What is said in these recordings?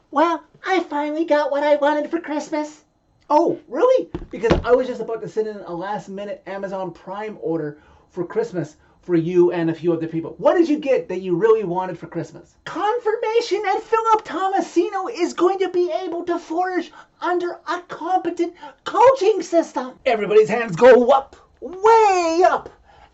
Well, I finally got what I wanted for Christmas. Oh, really? Because I was just about to send in a last-minute Amazon Prime order for Christmas for you and a few other people. What did you get that you really wanted for Christmas? Confirmation that Philip Tomasino is going to be able to flourish under a competent coaching system. Everybody's hands go up, way up.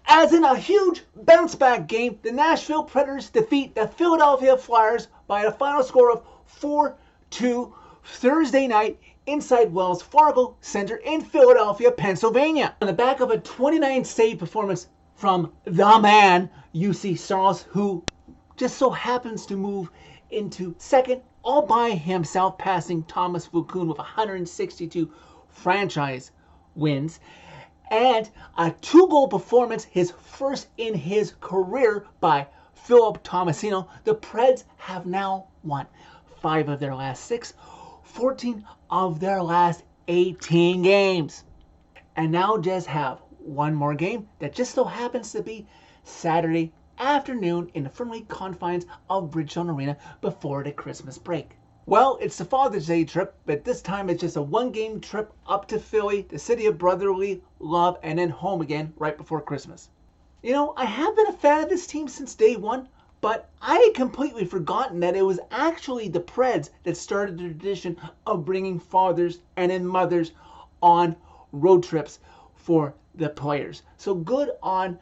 As in a huge bounce-back game, the Nashville Predators defeat the Philadelphia Flyers by a final score of 4-2 Thursday night inside Wells Fargo Center in Philadelphia, Pennsylvania. On the back of a 29-save performance from the man, UC Saros, who just so happens to move into second all by himself, passing Thomas Foucault with 162 franchise wins. And a 2-goal performance, his first in his career, by Philip Tomasino. The Preds have now won 5 of their last 6, 14 of their last 18 games. And now just have one more game that just so happens to be Saturday afternoon in the friendly confines of Bridgestone Arena before the Christmas break. Well, it's the Father's Day trip, but this time it's just a 1-game trip up to Philly, the city of brotherly love, and then home again right before Christmas. You know, I have been a fan of this team since day one, but I had completely forgotten that it was actually the Preds that started the tradition of bringing fathers and then mothers on road trips for the players. So good on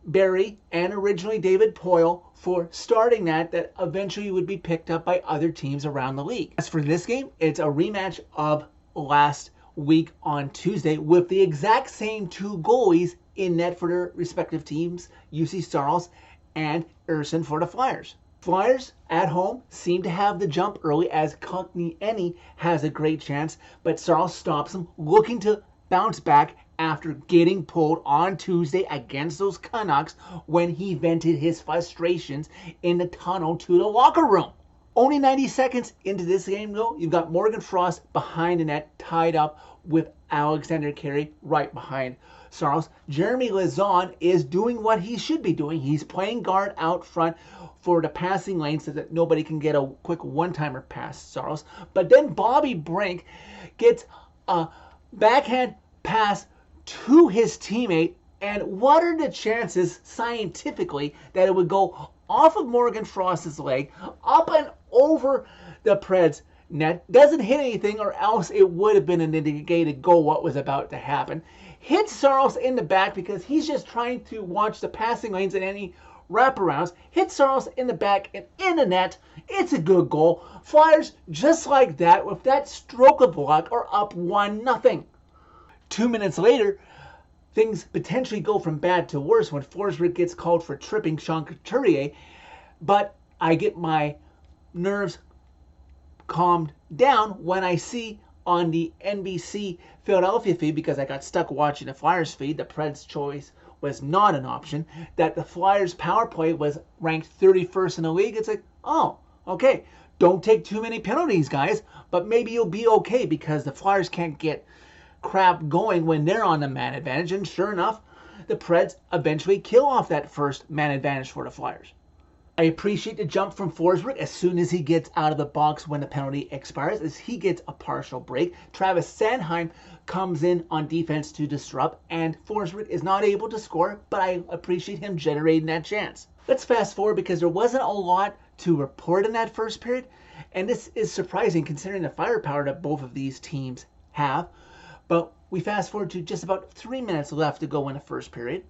Barry and originally David Poyle for starting that eventually would be picked up by other teams around the league. As for this game, it's a rematch of last week on Tuesday with the exact same 2 goalies in net for their respective teams, UC Saros and Erson for the Flyers. Flyers at home seem to have the jump early as Kokniemi has a great chance, but Saros stops him, looking to bounce back after getting pulled on Tuesday against those Canucks when he vented his frustrations in the tunnel to the locker room. Only 90 seconds into this game, though, you've got Morgan Frost behind the net, tied up with Alexander Carey right behind Saros. Jeremy Lauzon is doing what he should be doing. He's playing guard out front for the passing lane so that nobody can get a quick one-timer past Saros. But then Bobby Brink gets a backhand pass to his teammate, and what are the chances scientifically that it would go off of Morgan Frost's leg, up and over the Preds net, doesn't hit anything, or else it would have been an indicated goal what was about to happen. Hits Saros in the back because he's just trying to watch the passing lanes and any wraparounds. Hits Saros in the back and in the net. It's a good goal. Flyers, just like that, with that stroke of luck, are up 1-0. 2 minutes later, things potentially go from bad to worse when Forsberg gets called for tripping Sean Couturier, but I get my nerves calmed down when I see on the NBC Philadelphia feed, because I got stuck watching the Flyers feed, the Preds' choice was not an option, that the Flyers' power play was ranked 31st in the league. It's like, oh, okay, don't take too many penalties, guys, but maybe you'll be okay because the Flyers can't get crap going when they're on the man advantage. And sure enough, the Preds eventually kill off that first man advantage for the Flyers. I appreciate the jump from Forsberg as soon as he gets out of the box when the penalty expires, as he gets a partial break. Travis Sanheim comes in on defense to disrupt, and Forsberg is not able to score, but I appreciate him generating that chance. Let's fast forward because there wasn't a lot to report in that first period, and this is surprising considering the firepower that both of these teams have. But we fast forward to just about 3 minutes left to go in the first period.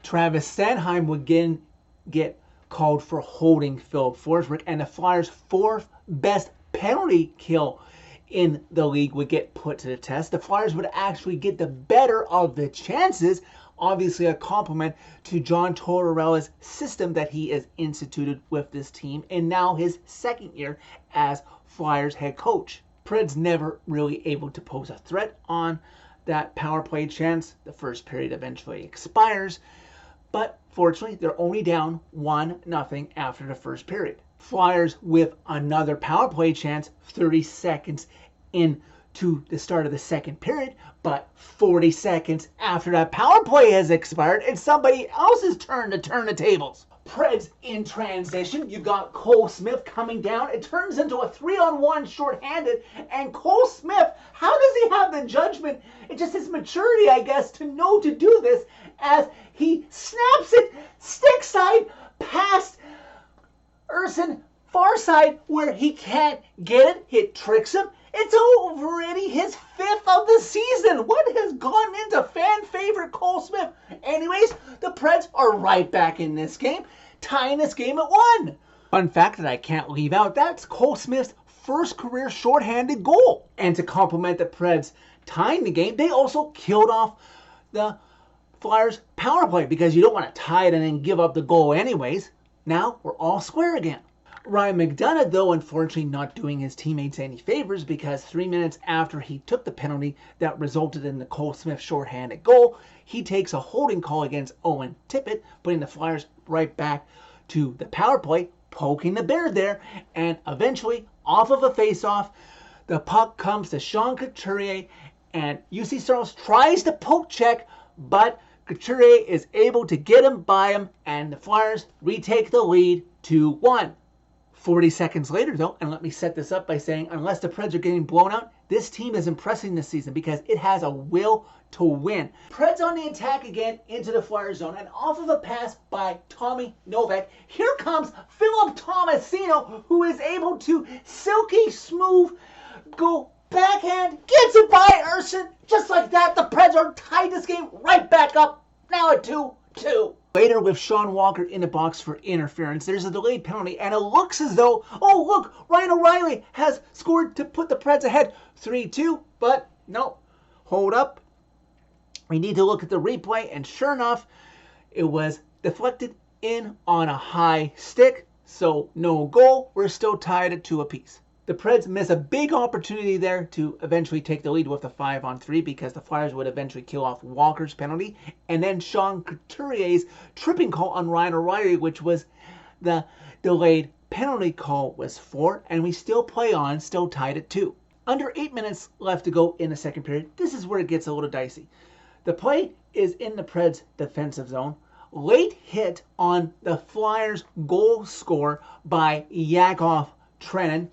Travis Sanheim would again get called for holding Philip Forsberg, and the Flyers' 4th best penalty kill in the league would get put to the test. The Flyers would actually get the better of the chances, obviously a compliment to John Tortorella's system that he has instituted with this team, and now his 2nd year as Flyers head coach. Preds never really able to pose a threat on that power play chance. The first period eventually expires, but fortunately they're only down 1-0 after the first period. Flyers with another power play chance 30 seconds into the start of the second period, but 40 seconds after that power play has expired, it's somebody else's turn to turn the tables. Preds in transition. You've got Cole Smith coming down. It turns into a 3-on-1 shorthanded. And Cole Smith, how does he have the judgment? It's just his maturity, I guess, to know to do this as he snaps it stick side past Urson far side where he can't get it. It tricks him. It's already his 5th of the season. What has gone into fan favorite Cole Smith? Anyways, the Preds are right back in this game, tying this game at 1. Fun fact that I can't leave out, that's Cole Smith's first career shorthanded goal. And to complement the Preds tying the game, they also killed off the Flyers power play because you don't want to tie it and then give up the goal anyways. Now we're all square again. Ryan McDonagh, though, unfortunately not doing his teammates any favors because 3 minutes after he took the penalty that resulted in the Cole Smith shorthanded goal, he takes a holding call against Owen Tippett, putting the Flyers right back to the power play, poking the bear there, and eventually, off of a face-off, the puck comes to Sean Couturier, and UC Saros tries to poke check, but Couturier is able to get him by him, and the Flyers retake the lead 2-1. 40 seconds later, though, and let me set this up by saying, unless the Preds are getting blown out, this team is impressing this season because it has a will to win. Preds on the attack again into the Flyer zone, and off of a pass by Tommie Novak, here comes Philip Tomasino, who is able to silky smooth go backhand, gets it by Urson. Just like that, the Preds are tied this game right back up, now at 2-2. Later, with Sean Walker in the box for interference, there's a delayed penalty, and it looks as though, oh look, Ryan O'Reilly has scored to put the Preds ahead 3-2, but no, hold up. We need to look at the replay, and sure enough, it was deflected in on a high stick, so no goal. We're still tied at 2 apiece. The Preds miss a big opportunity there to eventually take the lead with the 5-on-3 because the Flyers would eventually kill off Walker's penalty. And then Sean Couturier's tripping call on Ryan O'Reilly, which was the delayed penalty call, was 4. And we still play on, still tied at 2. Under 8 minutes left to go in the second period. This is where it gets a little dicey. The play is in the Preds' defensive zone. Late hit on the Flyers' goal score by Yakov Trenin.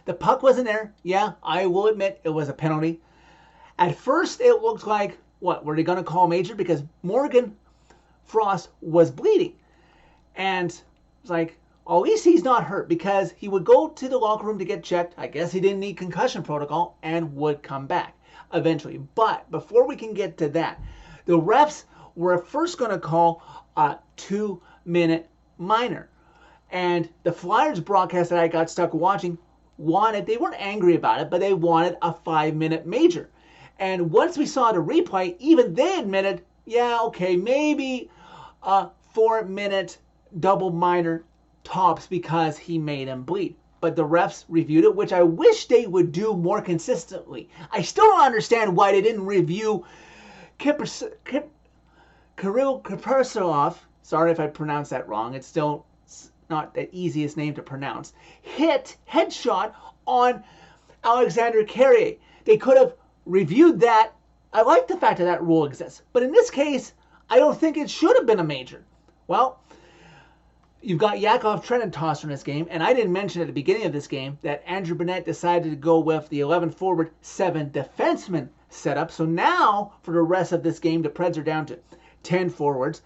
The puck wasn't there. Yeah, I will admit it was a penalty. At first, it looked like, what, were they going to call major? Because Morgan Frost was bleeding. And it's like, at least he's not hurt because he would go to the locker room to get checked. I guess he didn't need concussion protocol and would come back eventually. But before we can get to that, the refs were first going to call a 2-minute minor. And the Flyers broadcast that I got stuck watching they weren't angry about it, but they wanted a 5-minute major. And once we saw the replay, even they admitted, yeah, okay, maybe a 4-minute double minor tops because he made him bleed. But the refs reviewed it, which I wish they would do more consistently. I still don't understand why they didn't review Kirill Kaprizov. Sorry if I pronounced that wrong. It's still not the easiest name to pronounce, headshot on Alexander Carrier. They could have reviewed that. I like the fact that that rule exists. But in this case, I don't think it should have been a major. Well, you've got Yakov Trenin tossed in this game, and I didn't mention at the beginning of this game that Andrew Burnett decided to go with the 11 forward, 7 defenseman setup. So now, for the rest of this game, the Preds are down to 10 forwards.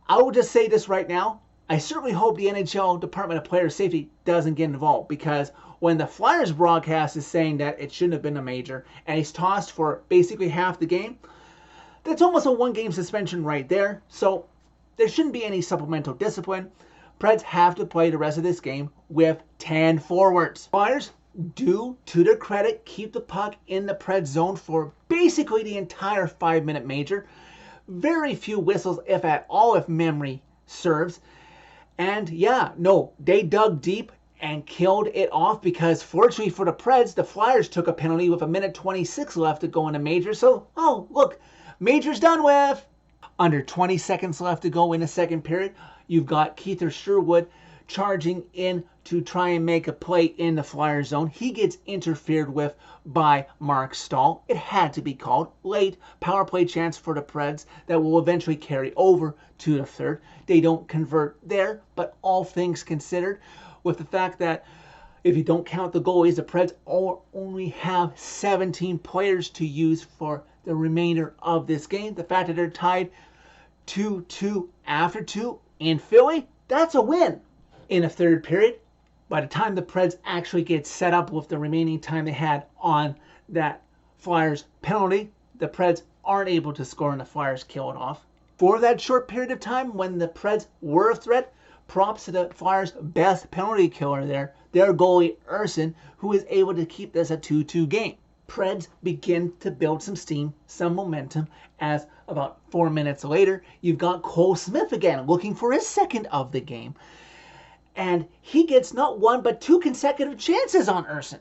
I will just say this right now. I certainly hope the NHL Department of Player Safety doesn't get involved because when the Flyers broadcast is saying that it shouldn't have been a major and he's tossed for basically half the game, that's almost a 1-game suspension right there. So there shouldn't be any supplemental discipline. Preds have to play the rest of this game with 10 forwards. Flyers do, to their credit, keep the puck in the Preds zone for basically the entire 5-minute major. Very few whistles, if at all, if memory serves. And yeah, no, they dug deep and killed it off because fortunately for the Preds, the Flyers took a penalty with 1:26 left to go in a major. So, oh, look, major's done with. Under 20 seconds left to go in the second period, you've got Keither Sherwood charging in to try and make a play in the Flyers zone. He gets interfered with by Mark Stahl. It had to be called. Late power play chance for the Preds that will eventually carry over to the third. They don't convert there, but all things considered, with the fact that if you don't count the goalies, the Preds only have 17 players to use for the remainder of this game. The fact that they're tied 2-2 after 2 in Philly, that's a win. In a third period, by the time the Preds actually get set up with the remaining time they had on that Flyers penalty, the Preds aren't able to score and the Flyers kill it off. For that short period of time when the Preds were a threat, props to the Flyers' best penalty killer there, their goalie Urson, who is able to keep this a 2-2 game. Preds begin to build some steam, some momentum, as about 4 minutes later, you've got Cole Smith again looking for his second of the game. And he gets not one, but 2 consecutive chances on Urson.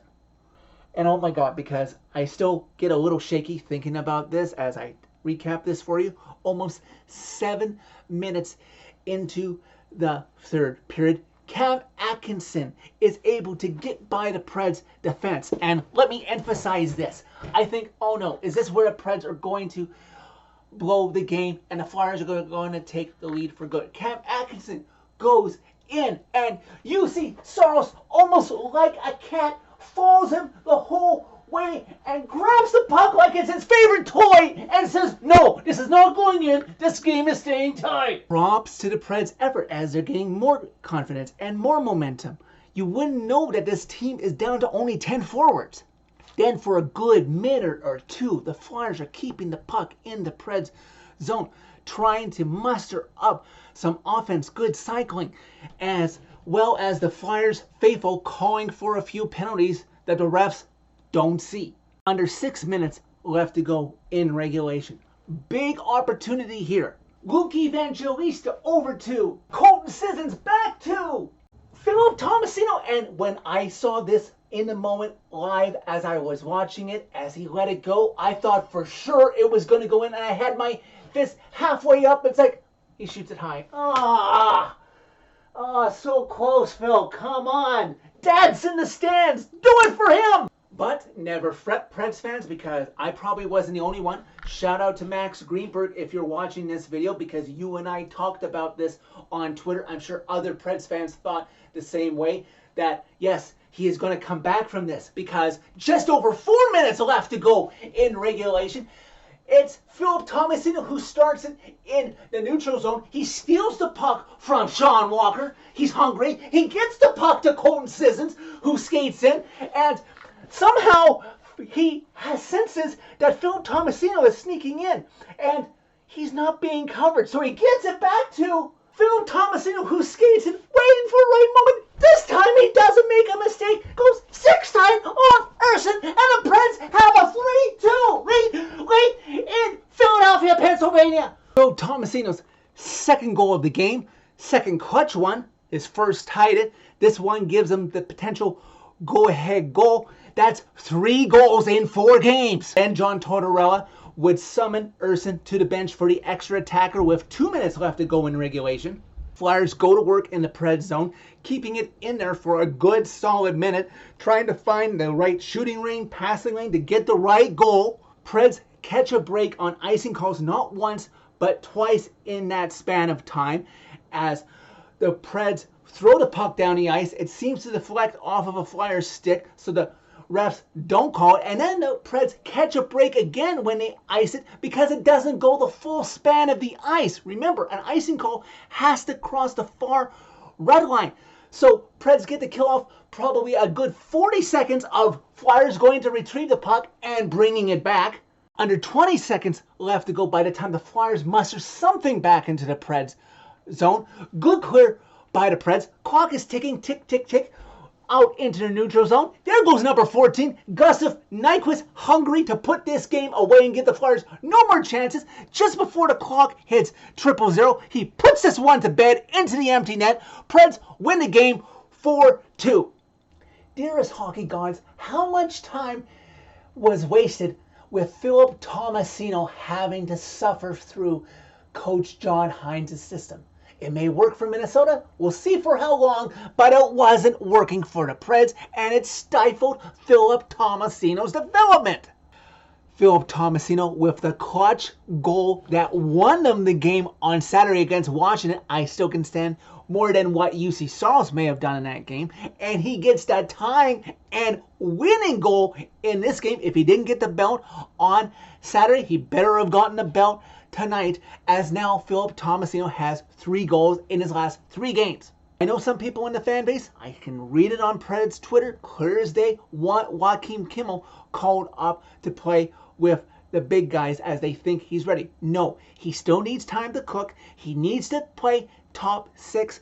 And oh my God, because I still get a little shaky thinking about this as I recap this for you. Almost 7 minutes into the third period, Cam Atkinson is able to get by the Preds defense. And let me emphasize this. I think, oh no, is this where the Preds are going to blow the game and the Flyers are going to take the lead for good? Cam Atkinson goes in and you see Saros almost like a cat follows him the whole way and grabs the puck like it's his favorite toy and says, no, this is not going in. This game is staying tight. Props to the Preds' effort as they're getting more confidence and more momentum. You wouldn't know that this team is down to only 10 forwards. Then for a good minute or two, the Flyers are keeping the puck in the Preds' zone, trying to muster up some offense, good cycling, as well as the Flyers faithful calling for a few penalties that the refs don't see. Under 6 minutes left to go in regulation. Big opportunity here. Luke Evangelista over to Colton Sissons back to Philip Tomasino. And when I saw this in the moment live as I was watching it, as he let it go, I thought for sure it was going to go in. And I had my fist halfway up. It's like, he shoots it high. So close, Phil. Come on. Dad's in the stands. Do it for him. But never fret, Preds fans, because I probably wasn't the only one. Shout out to Max Greenberg if you're watching this video, because you and I talked about this on Twitter. I'm sure other Preds fans thought the same way, that yes, he is going to come back from this, because just over 4 minutes left to go in regulation. It's Philip Tomasino who starts it in the neutral zone. He steals the puck from Sean Walker. He's hungry. He gets the puck to Colton Sissons, who skates in, and somehow he senses that Philip Tomasino is sneaking in, and he's not being covered. So he gets it back to Philip Tomasino, who skates in, waiting for the right moment. This time he doesn't make a mistake. Goes 6 times off Urson, and the Preds have a 3-2 lead late in Philadelphia, Pennsylvania. Philip Tomasino's second goal of the game, second clutch one. His first tied it. This one gives him the potential go-ahead goal. That's 3 goals in 4 games. And John Tortorella would summon Urson to the bench for the extra attacker with 2 minutes left to go in regulation. Flyers go to work in the Preds zone, keeping it in there for a good solid minute, trying to find the right shooting lane, passing lane to get the right goal. Preds catch a break on icing calls not once, but twice in that span of time, as the Preds throw the puck down the ice. It seems to deflect off of a Flyers stick, so the refs don't call it, and then the Preds catch a break again when they ice it, because it doesn't go the full span of the ice. Remember, an icing call has to cross the far red line. So Preds get the kill off probably a good 40 seconds of Flyers going to retrieve the puck and bringing it back. Under 20 seconds left to go by the time the Flyers muster something back into the Preds zone. Good clear by the Preds. Clock is ticking, tick, tick, tick. Out into the neutral zone. There goes number 14, Gustav Nyquist, hungry to put this game away and give the Flyers no more chances. Just before the clock hits 000, he puts this one to bed into the empty net. Preds win the game 4-2. Dearest hockey gods, how much time was wasted with Philip Tomasino having to suffer through Coach John Hines' system? It may work for Minnesota. We'll see for how long, but it wasn't working for the Preds, and it stifled Philip Tomasino's development. Philip Tomasino with the clutch goal that won them the game on Saturday against Washington. I still can stand more than what UC Saros may have done in that game. And he gets that tying and winning goal in this game. If he didn't get the belt on Saturday, he better have gotten the belt tonight, as now Philip Tomasino has 3 goals in his last 3 games. I know some people in the fan base, I can read it on Preds Twitter, clear as day, want Joakim Kimmel called up to play with the big guys as they think he's ready. No, he still needs time to cook. He needs to play top 6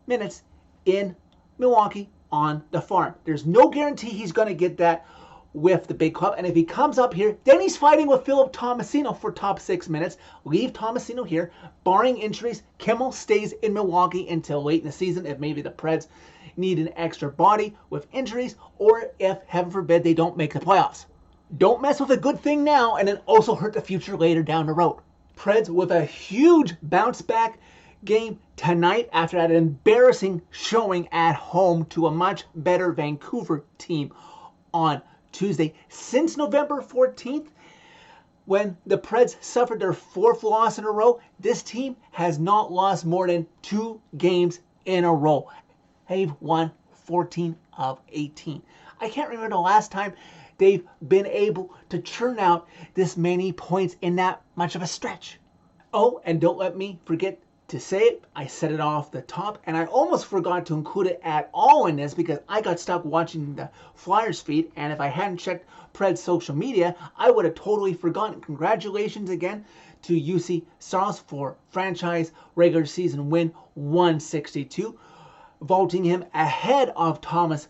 minutes in Milwaukee on the farm. There's no guarantee he's going to get that with the big club. And if he comes up here, then he's fighting with Philip Tomasino for top 6 minutes. Leave Tomasino here. Barring injuries, Kimmel stays in Milwaukee until late in the season if maybe the Preds need an extra body with injuries, or if, heaven forbid, they don't make the playoffs. Don't mess with a good thing now and then also hurt the future later down the road. Preds with a huge bounce back game tonight after that embarrassing showing at home to a much better Vancouver team on Tuesday. Since November 14th, when the Preds suffered their 4th loss in a row, this team has not lost more than 2 games in a row. They've won 14 of 18. I can't remember the last time they've been able to churn out this many points in that much of a stretch. Oh, and don't let me forget to say it. I said it off the top, and I almost forgot to include it at all in this because I got stuck watching the Flyers feed, and if I hadn't checked Preds social media, I would have totally forgotten. Congratulations again to UC Saros for franchise regular season win 162, vaulting him ahead of Thomas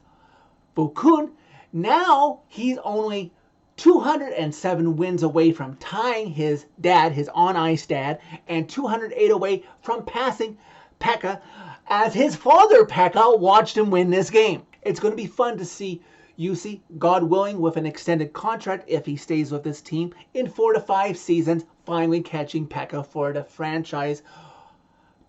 Vokoun. Now he's only 207 wins away from tying his dad, his on-ice dad, and 208 away from passing Pekka, as his father Pekka watched him win this game. It's going to be fun to see UC, God willing, with an extended contract if he stays with this team in 4 to 5 seasons, finally catching Pekka for the franchise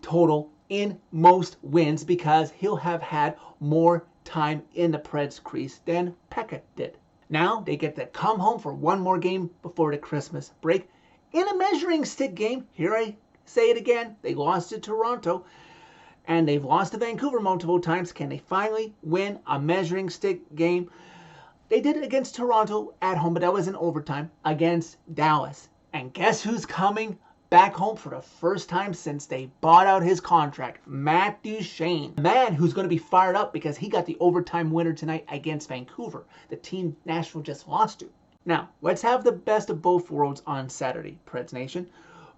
total in most wins, because he'll have had more time in the Preds crease than Pekka did. Now they get to come home for one more game before the Christmas break in a measuring stick game. Here I say it again, they lost to Toronto and they've lost to Vancouver multiple times. Can they finally win a measuring stick game? They did it against Toronto at home, but that was in overtime against Dallas. And guess who's coming back home for the first time since they bought out his contract? Matt Duchene. A man who's going to be fired up because he got the overtime winner tonight against Vancouver, the team Nashville just lost to. Now, let's have the best of both worlds on Saturday, Preds Nation.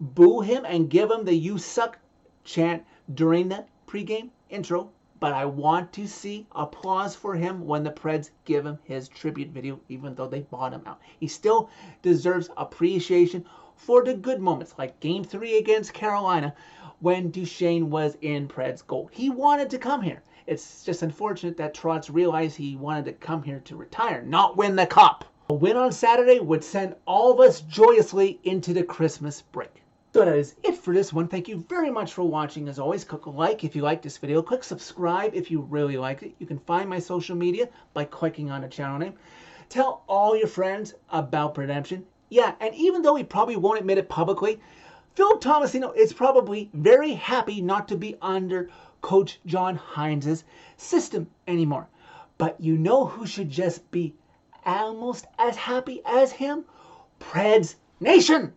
Boo him and give him the "you suck" chant during the pregame intro, but I want to see applause for him when the Preds give him his tribute video, even though they bought him out. He still deserves appreciation for the good moments, like Game 3 against Carolina when Duchene was in Preds goal. He wanted to come here. It's just unfortunate that Trotz realized he wanted to come here to retire, not win the cup. A win on Saturday would send all of us joyously into the Christmas break. So that is it for this one. Thank you very much for watching. As always, click like if you like this video. Click subscribe if you really liked it. You can find my social media by clicking on the channel name. Tell all your friends about Redemption. Yeah, and even though he probably won't admit it publicly, Philip Tomasino is probably very happy not to be under Coach John Hines' system anymore. But you know who should just be almost as happy as him? Preds Nation!